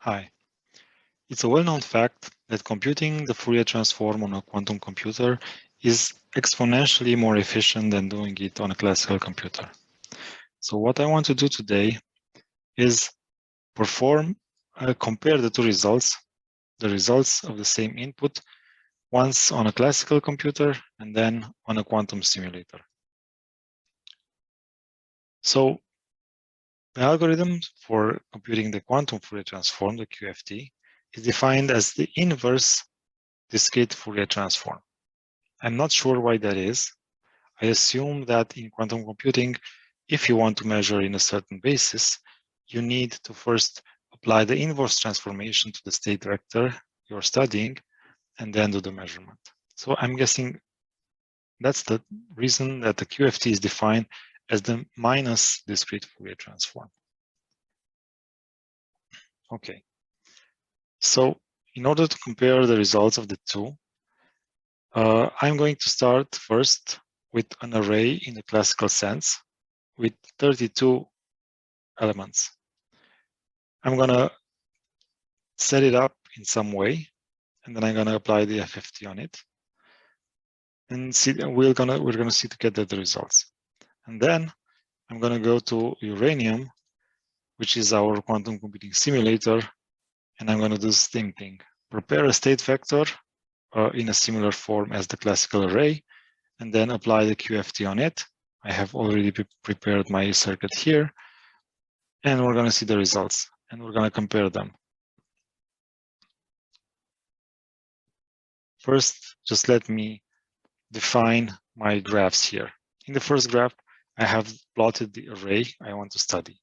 Hi. It's a well-known fact that computing the Fourier transform on a quantum computer is exponentially more efficient than doing it on a classical computer. So what I want to do today is compare the two results, the results of the same input, once on a classical computer and then on a quantum simulator. So the algorithm for computing the quantum Fourier transform, the QFT, is defined as the inverse discrete Fourier transform. I'm not sure why that is. I assume that in quantum computing, if you want to measure in a certain basis, you need to first apply the inverse transformation to the state vector you're studying and then do the measurement. So I'm guessing that's the reason that the QFT is defined as the minus discrete Fourier transform. Okay. So in order to compare the results of the two, I'm going to start first with an array in the classical sense with 32 elements. I'm going to set it up in some way, and then I'm going to apply the FFT on it. And see, we're going to see together the results. And then I'm going to go to uranium, which is our quantum computing simulator, and I'm going to do the same thing. Prepare a state vector in a similar form as the classical array, and then apply the QFT on it. I have already prepared my circuit here, and we're going to see the results, and we're going to compare them. First, just let me define my graphs here. In the first graph, I have plotted the array I want to study.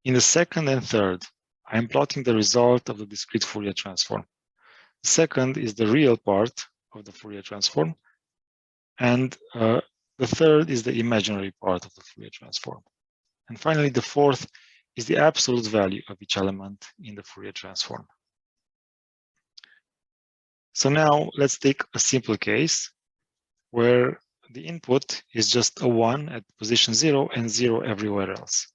In the second and third, I am plotting the result of the discrete Fourier transform. The second is the real part of the Fourier transform, and the third is the imaginary part of the Fourier transform. And finally, the fourth is the absolute value of each element in the Fourier transform. So now let's take a simple case where the input is just a 1 at position 0 and 0 everywhere else.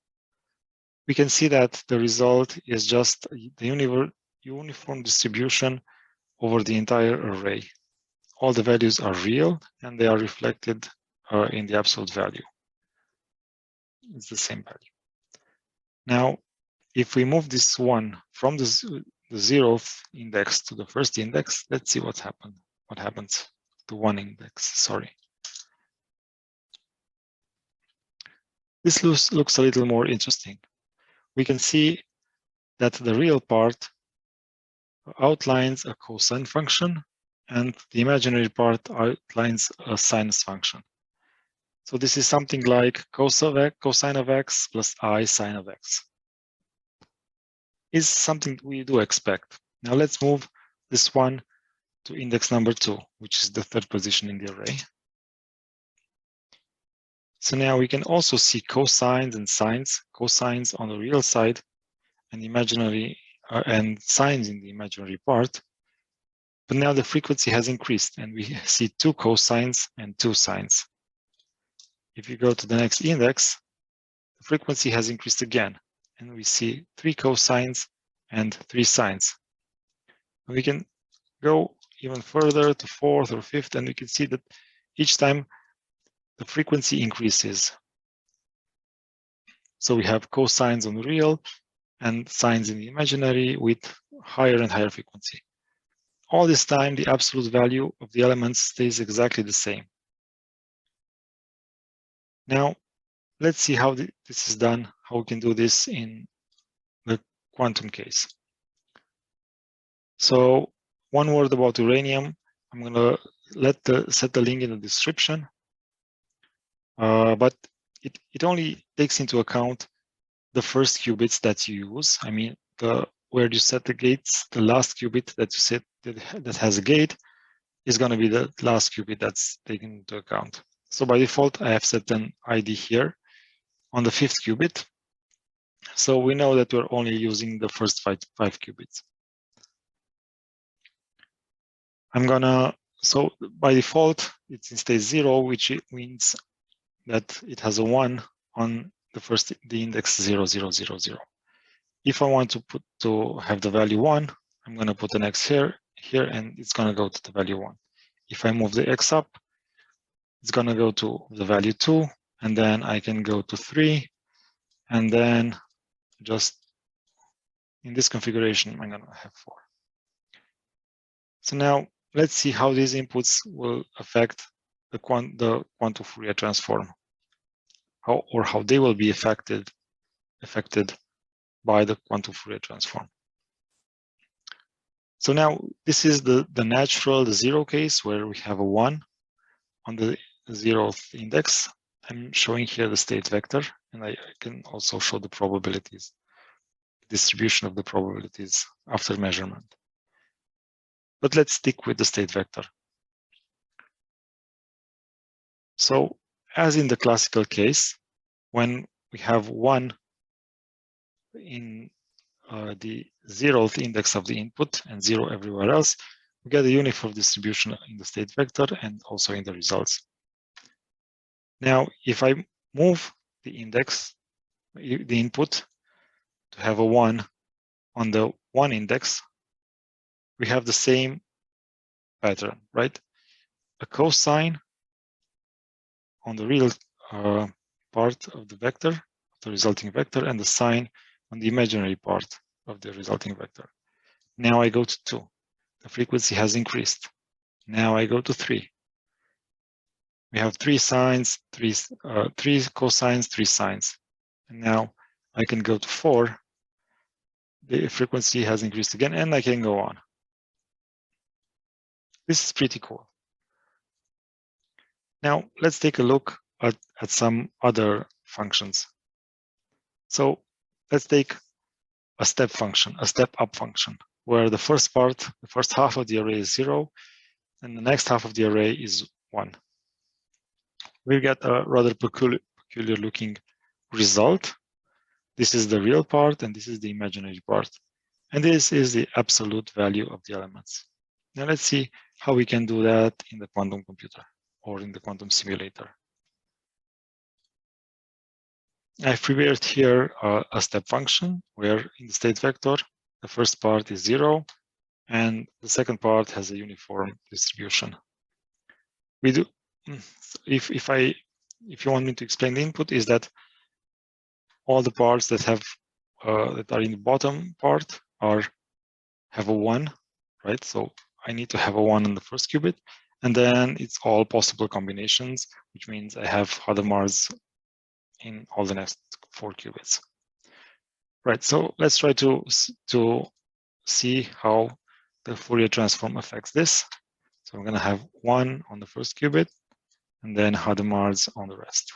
We can see that the result is just the uniform distribution over the entire array. All the values are real and they are reflected in the absolute value. It's the same value. Now, if we move this one from the 0th index to the first index, let's see what happens to one index, sorry. This looks a little more interesting. We can see that the real part outlines a cosine function and the imaginary part outlines a sinus function. So this is something like cosine of x plus I sine of x. Is something we do expect. Now let's move this one to index number 2, which is the third position in the array. So now we can also see cosines and sines, cosines on the real side and imaginary and sines in the imaginary part. But now the frequency has increased and we see 2 cosines and 2 sines. If you go to the next index, the frequency has increased again and we see 3 cosines and 3 sines. And we can go even further to 4th or 5th and we can see that each time the frequency increases. So we have cosines on the real and sines in the imaginary with higher and higher frequency. All this time, the absolute value of the elements stays exactly the same. Now, let's see how this is done, how we can do this in the quantum case. So one word about uranium. I'm going to set the link in the description. But it only takes into account the first qubits that you use. I mean, where you set the gates, the last qubit that you set that has a gate is going to be the last qubit that's taken into account. So by default, I have set an ID here on the 5th qubit. So we know that we're only using the first five qubits. So by default, it's in state 0, which means that it has a 1 on the index 0, 0, 0, 0. If I want to have the value 1, I'm going to put an x here, and it's going to go to the value 1. If I move the x up, it's going to go to the value 2, and then I can go to 3, and then just in this configuration, I'm going to have 4. So now let's see how these inputs will affect the quantum Fourier transform, how they will be affected by the quantum Fourier transform. So now this is the natural, the 0 case, where we have a 1 on the 0th index. I'm showing here the state vector, and I can also show the probabilities, distribution of the probabilities after measurement. But let's stick with the state vector. So as in the classical case, when we have 1 in the 0th index of the input and 0 everywhere else, we get a uniform distribution in the state vector and also in the results. Now, if I move the index, the input, to have a 1 on the 1 index, we have the same pattern, right? A cosine on the real part of the vector, the resulting vector, and the sine on the imaginary part of the resulting vector. Now I go to 2. The frequency has increased. Now I go to 3. We have 3 sines, 3 cosines, 3 sines. And now I can go to 4. The frequency has increased again, and I can go on. This is pretty cool. Now let's take a look at some other functions. So let's take a step function, a step up function, where the first half of the array is 0, and the next half of the array is 1. We get a rather peculiar looking result. This is the real part, and this is the imaginary part. And this is the absolute value of the elements. Now let's see how we can do that in the quantum computer or in the quantum simulator. I've prepared here a step function where in the state vector, the first part is 0, and the second part has a uniform distribution. We do, if you want me to explain the input, is that all the parts that have that are in the bottom part have a 1, right? So I need to have a 1 on the first qubit, and then it's all possible combinations, which means I have Hadamard's in all the next 4 qubits. Right, so let's try to see how the Fourier transform affects this. So I'm going to have 1 on the first qubit, and then Hadamard's on the rest.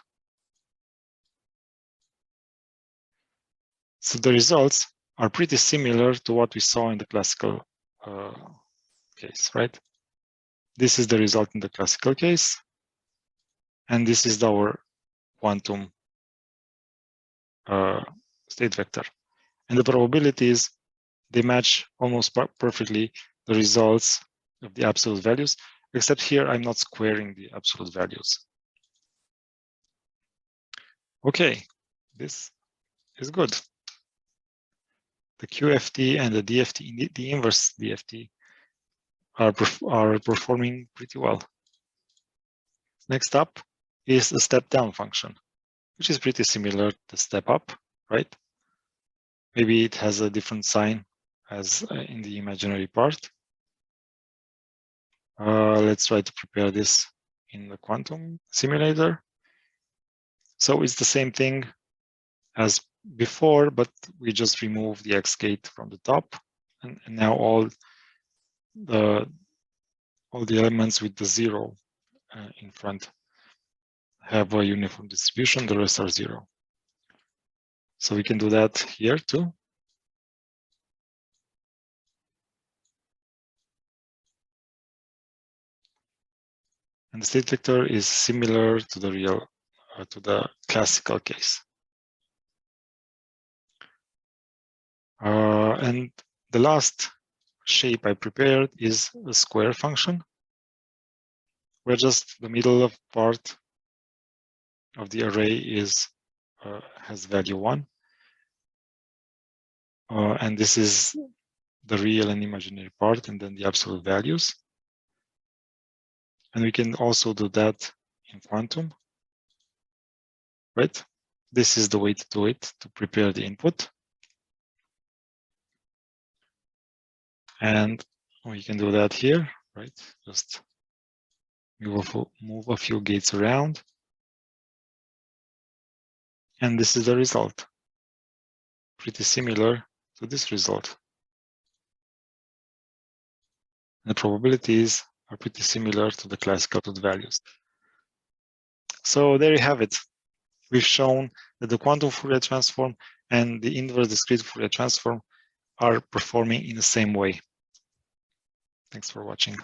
So the results are pretty similar to what we saw in the classical case, right? This is the result in the classical case, and this is our quantum state vector. And the probabilities, they match almost perfectly the results of the absolute values, except here I'm not squaring the absolute values. Okay, this is good. The QFT and the DFT, the inverse DFT, are performing pretty well. Next up is the step down function, which is pretty similar to step up, right? Maybe it has a different sign as in the imaginary part. Let's try to prepare this in the quantum simulator. So it's the same thing as before, but we just remove the X gate from the top, and now all the elements with the 0 in front have a uniform distribution. The rest are 0. So we can do that here too. And the state vector is similar to the real, to the classical case. And the last shape I prepared is a square function, where just the middle of part of the array is has value 1. and this is the real and imaginary part, and then the absolute values. And we can also do that in quantum, right? This is the way to do it, to prepare the input. And we can do that here, right? Just move a few gates around. And this is the result. Pretty similar to this result. The probabilities are pretty similar to the classical values. So there you have it. We've shown that the quantum Fourier transform and the inverse discrete Fourier transform are performing in the same way. Thanks for watching.